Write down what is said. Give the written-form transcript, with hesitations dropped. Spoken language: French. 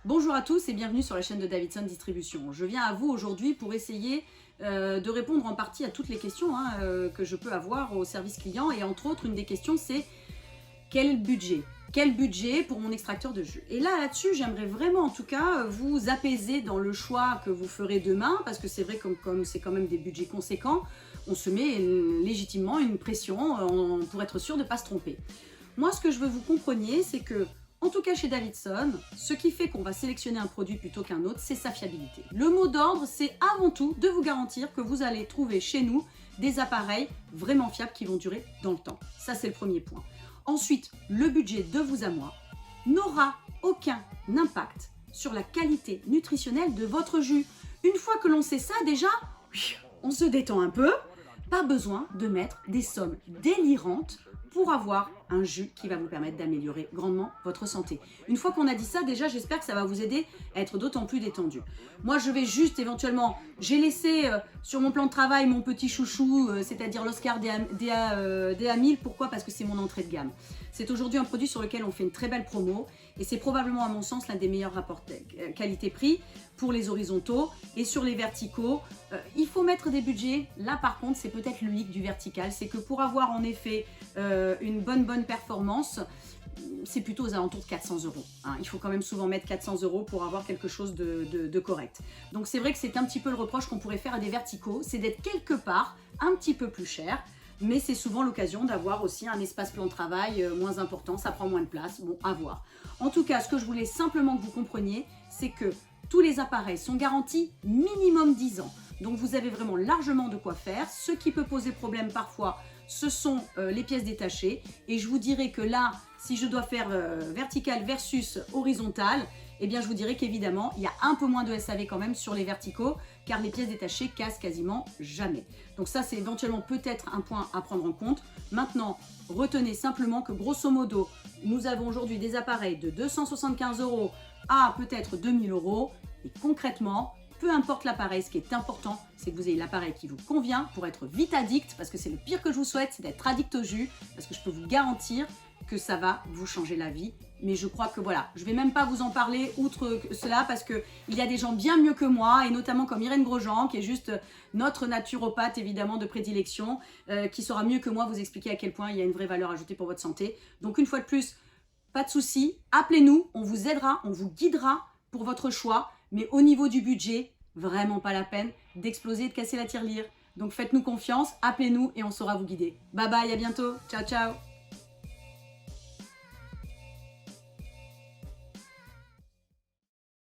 Bonjour à tous et bienvenue sur la chaîne de Davidson Distribution. Je viens à vous aujourd'hui pour essayer de répondre en partie à toutes les questions que je peux avoir au service client. Et entre autres, une des questions c'est quel budget? Quel budget pour mon extracteur de jus? Et là-dessus, j'aimerais vraiment en tout cas vous apaiser dans le choix que vous ferez demain, parce que c'est vrai que comme c'est quand même des budgets conséquents, on se met légitimement une pression pour être sûr de ne pas se tromper. Moi, ce que je veux que vous compreniez, c'est que en tout cas chez Davidson, ce qui fait qu'on va sélectionner un produit plutôt qu'un autre, c'est sa fiabilité. Le mot d'ordre, c'est avant tout de vous garantir que vous allez trouver chez nous des appareils vraiment fiables qui vont durer dans le temps. Ça, c'est le premier point. Ensuite, le budget de vous à moi n'aura aucun impact sur la qualité nutritionnelle de votre jus. Une fois que l'on sait ça, déjà, on se détend un peu. Pas besoin de mettre des sommes délirantes pour avoir un jus qui va vous permettre d'améliorer grandement votre santé. Une fois qu'on a dit ça, déjà, j'espère que ça va vous aider à être d'autant plus détendu. Moi, je vais juste éventuellement, j'ai laissé sur mon plan de travail mon petit chouchou, c'est-à-dire l'Oscar DA1000. Pourquoi? Parce que c'est mon entrée de gamme. C'est aujourd'hui un produit sur lequel on fait une très belle promo et c'est probablement à mon sens l'un des meilleurs rapports qualité-prix pour les horizontaux et sur les verticaux. Il faut mettre des budgets. Là par contre c'est peut-être le hic du vertical, c'est que pour avoir en effet une bonne performance, c'est plutôt aux alentours de 400 €. Il faut quand même souvent mettre 400 € pour avoir quelque chose de correct. Donc c'est vrai que c'est un petit peu le reproche qu'on pourrait faire à des verticaux, c'est d'être quelque part un petit peu plus cher. Mais c'est souvent l'occasion d'avoir aussi un espace plan de travail moins important, ça prend moins de place, bon, à voir. En tout cas, ce que je voulais simplement que vous compreniez, c'est que tous les appareils sont garantis minimum 10 ans. Donc vous avez vraiment largement de quoi faire. Ce qui peut poser problème parfois, ce sont les pièces détachées. Et je vous dirais que là, si je dois faire vertical versus horizontal, eh bien je vous dirais qu'évidemment, il y a un peu moins de SAV quand même sur les verticaux, car les pièces détachées cassent quasiment jamais. Donc ça, c'est éventuellement peut-être un point à prendre en compte. Maintenant, retenez simplement que grosso modo, nous avons aujourd'hui des appareils de 275 € à peut-être 2000 €. Et concrètement, peu importe l'appareil, ce qui est important, c'est que vous ayez l'appareil qui vous convient pour être vite addict, parce que c'est le pire que je vous souhaite, c'est d'être addict au jus, parce que je peux vous garantir que ça va vous changer la vie. Mais je crois que voilà, je ne vais même pas vous en parler outre cela parce qu'il y a des gens bien mieux que moi, et notamment comme Irène Grosjean, qui est juste notre naturopathe évidemment de prédilection, qui saura mieux que moi vous expliquer à quel point il y a une vraie valeur ajoutée pour votre santé. Donc une fois de plus, pas de souci, appelez-nous, on vous aidera, on vous guidera pour votre choix, mais au niveau du budget, vraiment pas la peine d'exploser et de casser la tirelire. Donc faites-nous confiance, appelez-nous et on saura vous guider. Bye bye, à bientôt, ciao ciao.